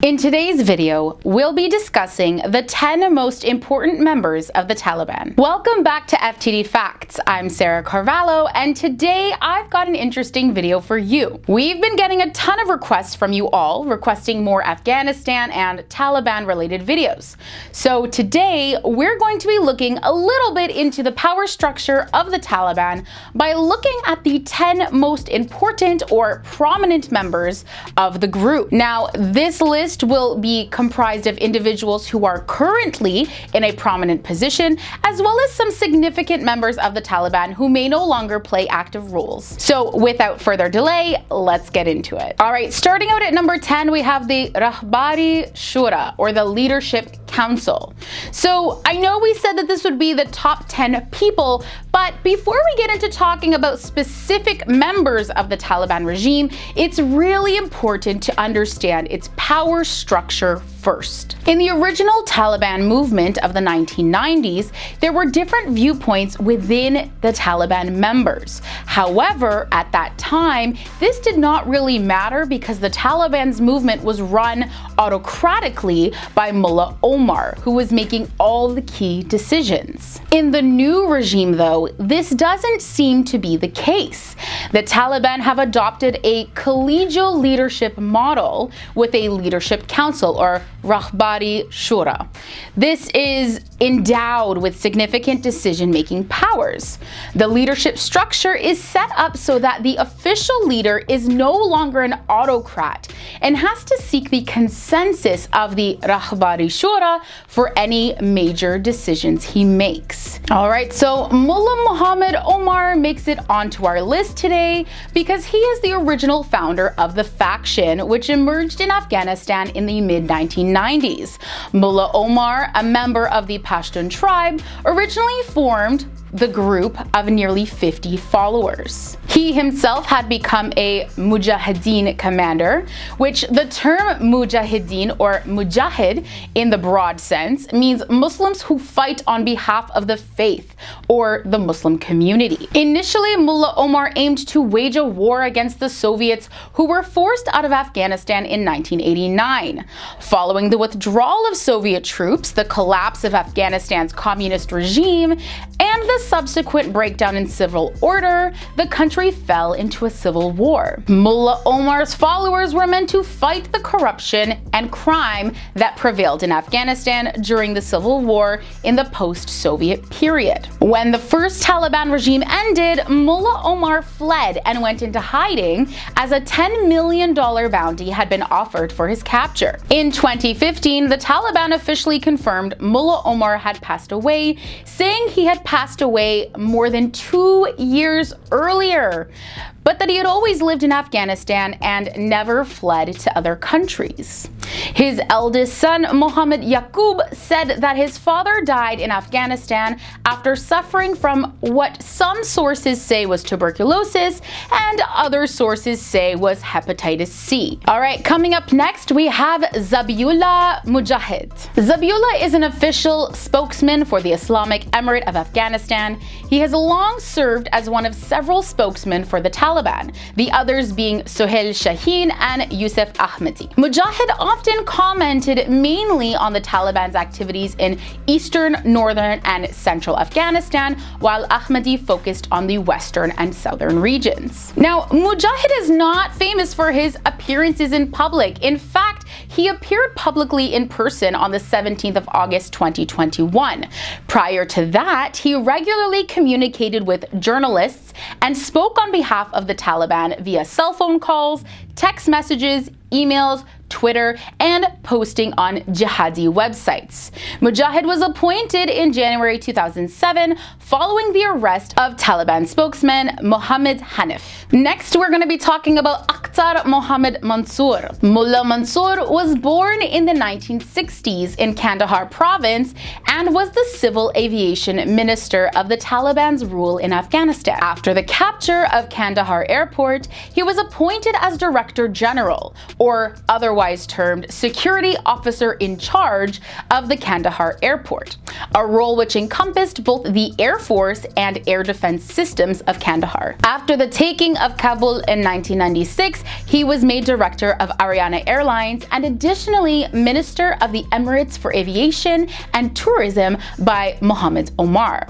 In today's video, we'll be discussing the 10 most important members of the Taliban. Welcome back to FTD Facts. I'm Sarah Carvalho, and today I've got an interesting video for you. We've been getting a ton of requests from you all requesting more Afghanistan and Taliban related videos. So today we're going to be looking a little bit into the power structure of the Taliban by looking at the 10 most important or prominent members of the group. Now, this list will be comprised of individuals who are currently in a prominent position, as well as some significant members of the Taliban who may no longer play active roles. So without further delay, let's get into it. All right, starting out at number 10, we have the Rahbari Shura, or the Leadership Council. So I know we said that this would be the top 10 people, but before we get into talking about specific members of the Taliban regime, it's really important to understand its power structure first. In the original Taliban movement of the 1990s, there were different viewpoints within the Taliban members. However, at that time, this did not really matter because the Taliban's movement was run autocratically by Mullah Omar, who was making all the key decisions. In the new regime, though, this doesn't seem to be the case. The Taliban have adopted a collegial leadership model with a leadership council, or Rahbari Shura. This is endowed with significant decision-making powers. The leadership structure is set up so that the official leader is no longer an autocrat and has to seek the consensus of the Rahbari Shura for any major decisions he makes. All right, so Mullah Muhammad Omar makes it onto our list today because he is the original founder of the faction which emerged in Afghanistan in the mid-1990s. Mullah Omar, a member of the Pashtun tribe, originally formed the group of nearly 50 followers. He himself had become a Mujahideen commander, which the term Mujahideen, or Mujahid in the broad sense, means Muslims who fight on behalf of the faith or the Muslim community. Initially, Mullah Omar aimed to wage a war against the Soviets who were forced out of Afghanistan in 1989. Following the withdrawal of Soviet troops, the collapse of Afghanistan's communist regime, and the subsequent breakdown in civil order, the country fell into a civil war. Mullah Omar's followers were meant to fight the corruption and crime that prevailed in Afghanistan during the civil war in the post-Soviet period. When the first Taliban regime ended, Mullah Omar fled and went into hiding as a $10 million bounty had been offered for his capture. In 2015, the Taliban officially confirmed Mullah Omar had passed away, saying he had passed away more than 2 years earlier, but that he had always lived in Afghanistan and never fled to other countries. His eldest son, Muhammad Yaqoob, said that his father died in Afghanistan after suffering from what some sources say was tuberculosis and other sources say was hepatitis C. All right, coming up next, we have Zabiullah Mujahid. Zabiullah is an official spokesman for the Islamic Emirate of Afghanistan. He has long served as one of several spokesmen for the Taliban, the others being Sohail Shaheen and Yusuf Ahmadi. Mujahid often commented mainly on the Taliban's activities in eastern, northern, and central Afghanistan, while Ahmadi focused on the western and southern regions. Now, Mujahid is not famous for his appearances in public. In fact, he appeared publicly in person on the 17th of August 2021. Prior to that, he regularly communicated with journalists and spoke on behalf of the Taliban via cell phone calls, text messages, emails, Twitter, and posting on jihadi websites. Mujahid was appointed in January 2007 following the arrest of Taliban spokesman Mohammed Hanif. Next, we're going to be talking about Akhtar Mansour. Mullah Mansour was born in the 1960s in Kandahar province and was the civil aviation minister of the Taliban's rule in Afghanistan. After the capture of Kandahar airport, he was appointed as director general, or otherwise otherwise termed security officer in charge of the Kandahar airport, a role which encompassed both the Air Force and air defense systems of Kandahar. After the taking of Kabul in 1996, he was made director of Ariana Airlines and additionally Minister of the Emirates for Aviation and Tourism by Mohammed Omar.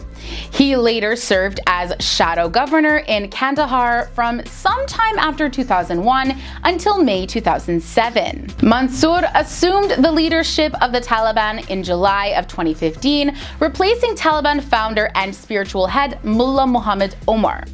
He later served as shadow governor in Kandahar from sometime after 2001 until May 2007. Mansour assumed the leadership of the Taliban in July of 2015, replacing Taliban founder and spiritual head Mullah Muhammad Omar.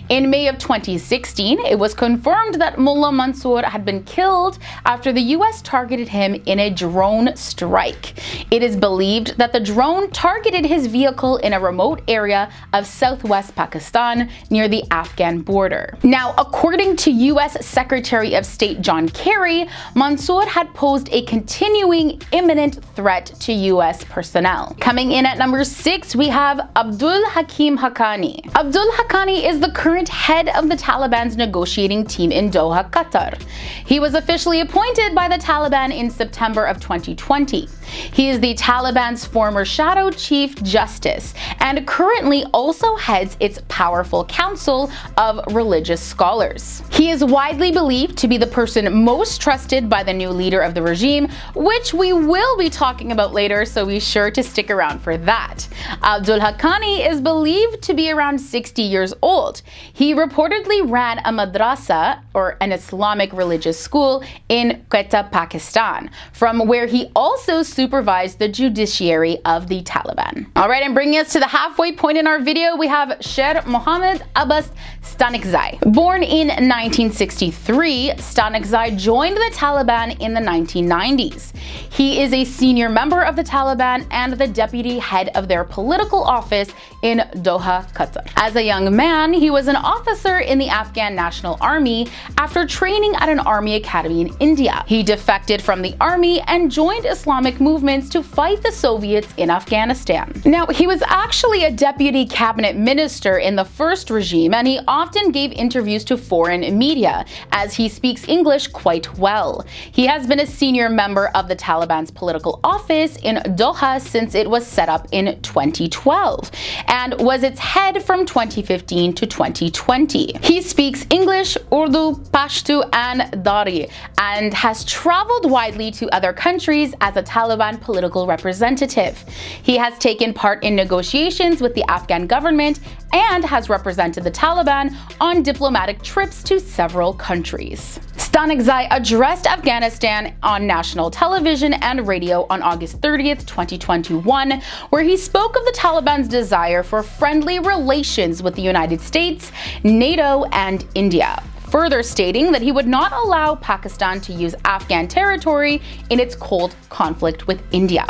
In May of 2016, it was confirmed that Mullah Mansour had been killed after the US targeted him in a drone strike. It is believed that the drone targeted his vehicle in a remote area of southwest Pakistan near the Afghan border. Now, according to US Secretary of State John Kerry, Mansour had posed a continuing imminent threat to US personnel. Coming in at number 6, we have Abdul Hakim Haqqani. Abdul Haqqani is the current head of the Taliban's negotiating team in Doha, Qatar. He was officially appointed by the Taliban in September of 2020. He is the Taliban's former shadow chief justice and currently also heads its powerful council of religious scholars. He is widely believed to be the person most trusted by the new leader of the regime, which we will be talking about later, so be sure to stick around for that. Abdul Haqqani is believed to be around 60 years old. He reportedly ran a madrasa, or an Islamic religious school, in Quetta, Pakistan, from where he also supervised the judiciary of the Taliban. Alright, and bringing us to the halfway point in our video, we have Sher Mohammad Abbas Stanikzai. Born in 1963, Stanikzai joined the Taliban in the 1990s. He is a senior member of the Taliban and the deputy head of their political office in Doha, Qatar. As a young man, he was an officer in the Afghan National Army after training at an army academy in India. He defected from the army and joined Islamic movements to fight the Soviets in Afghanistan. Now, he was actually a deputy cabinet minister in the first regime, and he often gave interviews to foreign media, as he speaks English quite well. He has been a senior member of the Taliban's political office in Doha since it was set up in 2012, and was its head from 2015 to 2020. He speaks English, Urdu, Pashto, and Dari, and has traveled widely to other countries as a Taliban political representative. He has taken part in negotiations with the Afghan government and has represented the Taliban on diplomatic trips to several countries. Stanikzai addressed Afghanistan on national television and radio on August 30th, 2021, where he spoke of the Taliban's desire for friendly relations with the United States, NATO, and India, further stating that he would not allow Pakistan to use Afghan territory in its cold conflict with India.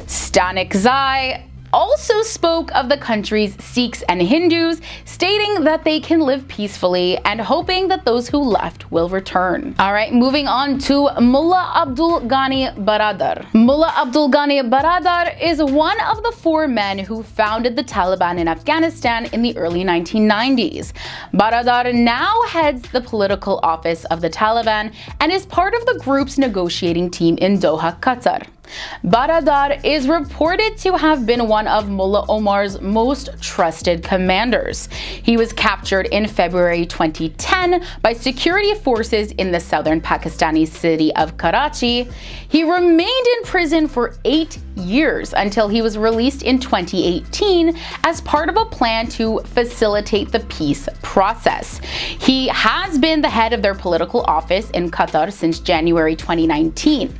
Stanikzai also spoke of the country's Sikhs and Hindus, stating that they can live peacefully and hoping that those who left will return. Alright, moving on to Mullah Abdul Ghani Baradar. Mullah Abdul Ghani Baradar is one of the 4 men who founded the Taliban in Afghanistan in the early 1990s. Baradar now heads the political office of the Taliban and is part of the group's negotiating team in Doha, Qatar. Baradar is reported to have been one of Mullah Omar's most trusted commanders. He was captured in February 2010 by security forces in the southern Pakistani city of Karachi. He remained in prison for 8 years until he was released in 2018 as part of a plan to facilitate the peace process. He has been the head of their political office in Qatar since January 2019.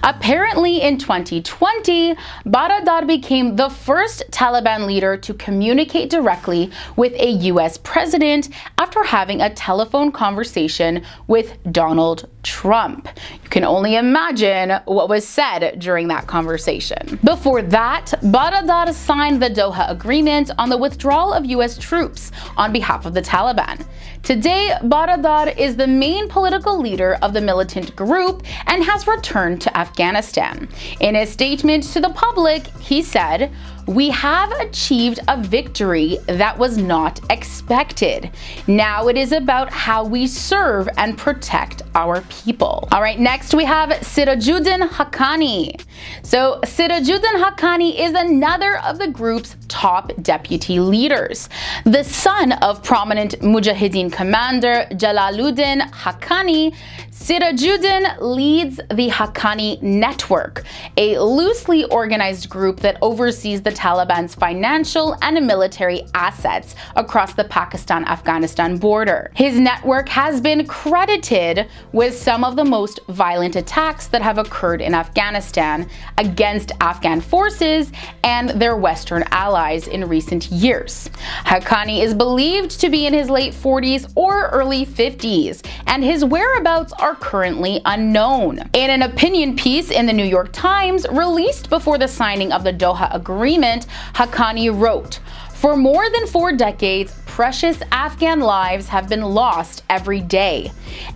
Apparently, in 2020, Baradar became the first Taliban leader to communicate directly with a US president after having a telephone conversation with Donald Trump. You can only imagine what was said during that conversation. Before that, Baradar signed the Doha Agreement on the withdrawal of US troops on behalf of the Taliban. Today, Baradar is the main political leader of the militant group and has returned to Afghanistan. In his statement to the public, he said, we have achieved a victory that was not expected. Now it is about how we serve and protect our people. All right, next we have Sirajuddin Haqqani. So Sirajuddin Haqqani is another of the group's top deputy leaders. The son of prominent Mujahideen commander Jalaluddin Haqqani, Sirajuddin leads the Haqqani Network, a loosely organized group that oversees the Taliban's financial and military assets across the Pakistan-Afghanistan border. His network has been credited with some of the most violent attacks that have occurred in Afghanistan against Afghan forces and their Western allies in recent years. Haqqani is believed to be in his late 40s or early 50s, and his whereabouts are currently unknown. In an opinion piece in the New York Times released before the signing of the Doha Agreement, Haqqani wrote, "For more than 4 decades, precious Afghan lives have been lost every day.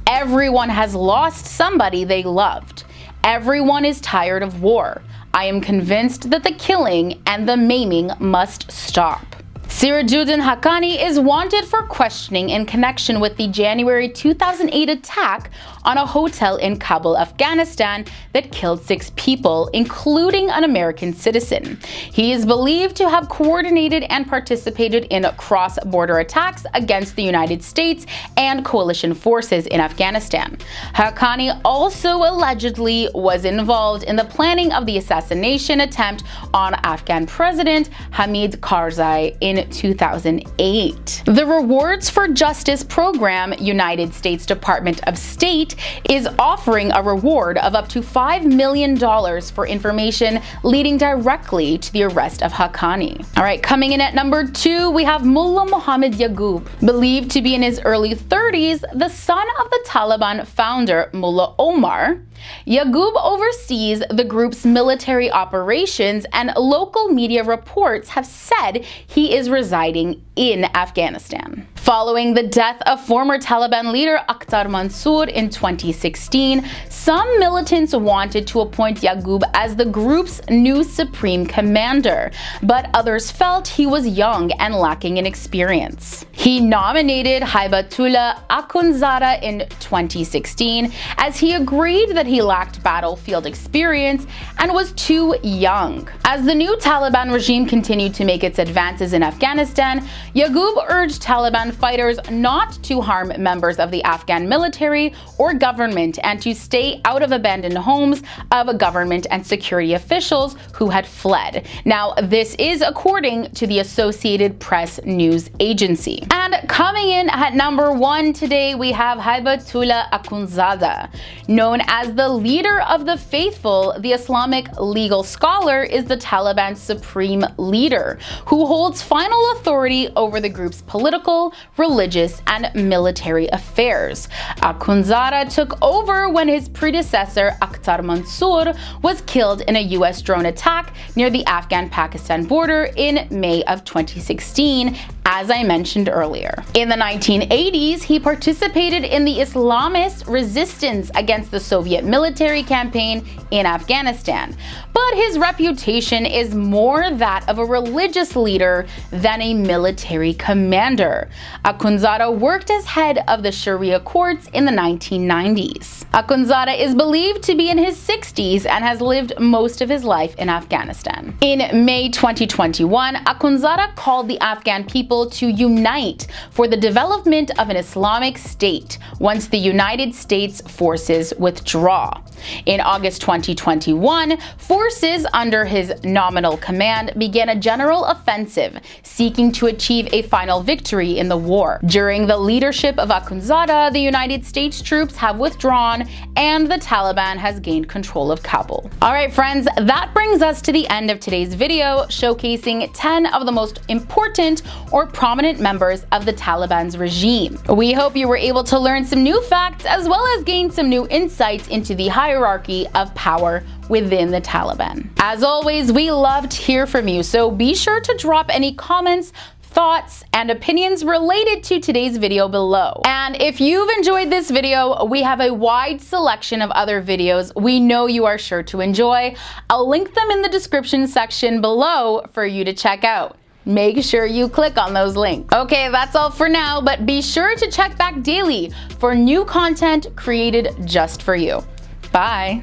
Everyone has lost somebody they loved. Everyone is tired of war. I am convinced that the killing and the maiming must stop." Sirajuddin Haqqani is wanted for questioning in connection with the January 2008 attack on a hotel in Kabul, Afghanistan that killed 6 people, including an American citizen. He is believed to have coordinated and participated in cross-border attacks against the United States and coalition forces in Afghanistan. Haqqani also allegedly was involved in the planning of the assassination attempt on Afghan President Hamid Karzai in 2008. The Rewards for Justice program, United States Department of State, is offering a reward of up to $5 million for information leading directly to the arrest of Haqqani. All right, coming in at number 2, we have Mullah Muhammad Yaqoob. Believed to be in his early 30s, the son of the Taliban founder Mullah Omar, Yaqoob oversees the group's military operations, and local media reports have said he is residing in Afghanistan. Following the death of former Taliban leader Akhtar Mansour in 2016, some militants wanted to appoint Yaqoob as the group's new supreme commander, but others felt he was young and lacking in experience. He nominated Hibatullah Akhundzada in 2016 as he agreed that he lacked battlefield experience and was too young. As the new Taliban regime continued to make its advances in Afghanistan, Yaqoob urged Taliban fighters not to harm members of the Afghan military or government and to stay out of abandoned homes of government and security officials who had fled. Now, this is according to the Associated Press news agency. And coming in at number 1 today, we have Hibatullah Akhundzada. Known as the leader of the faithful, the Islamic legal scholar is the Taliban's supreme leader, who holds final authority over the group's political, religious, and military affairs. Akhundzada took over when his predecessor, Akhtar Mansour, was killed in a U.S. drone attack near the Afghan-Pakistan border in May of 2016, as I mentioned earlier. In the 1980s, he participated in the Islamist resistance against the Soviet military campaign in Afghanistan, but his reputation is more that of a religious leader than a military commander. Akhundzada worked as head of the Sharia courts in the 1990s. Akhundzada is believed to be in his 60s and has lived most of his life in Afghanistan. In May 2021, Akhundzada called the Afghan people to unite for the development of an Islamic state once the United States forces withdraw. In August 2021, forces under his nominal command began a general offensive seeking to achieve a final victory in the war. During the leadership of Akhundzada, the United States troops have withdrawn and the Taliban has gained control of Kabul. All right, friends, that brings us to the end of today's video showcasing 10 of the most important or prominent members of the Taliban's regime. We hope you were able to learn some new facts as well as gain some new insights into the hierarchy of power within the Taliban. As always, we love to hear from you, so be sure to drop any comments, thoughts and opinions related to today's video below. And if you've enjoyed this video, we have a wide selection of other videos we know you are sure to enjoy. I'll link them in the description section below for you to check out. Make sure you click on those links. Okay, that's all for now, but be sure to check back daily for new content created just for you. Bye.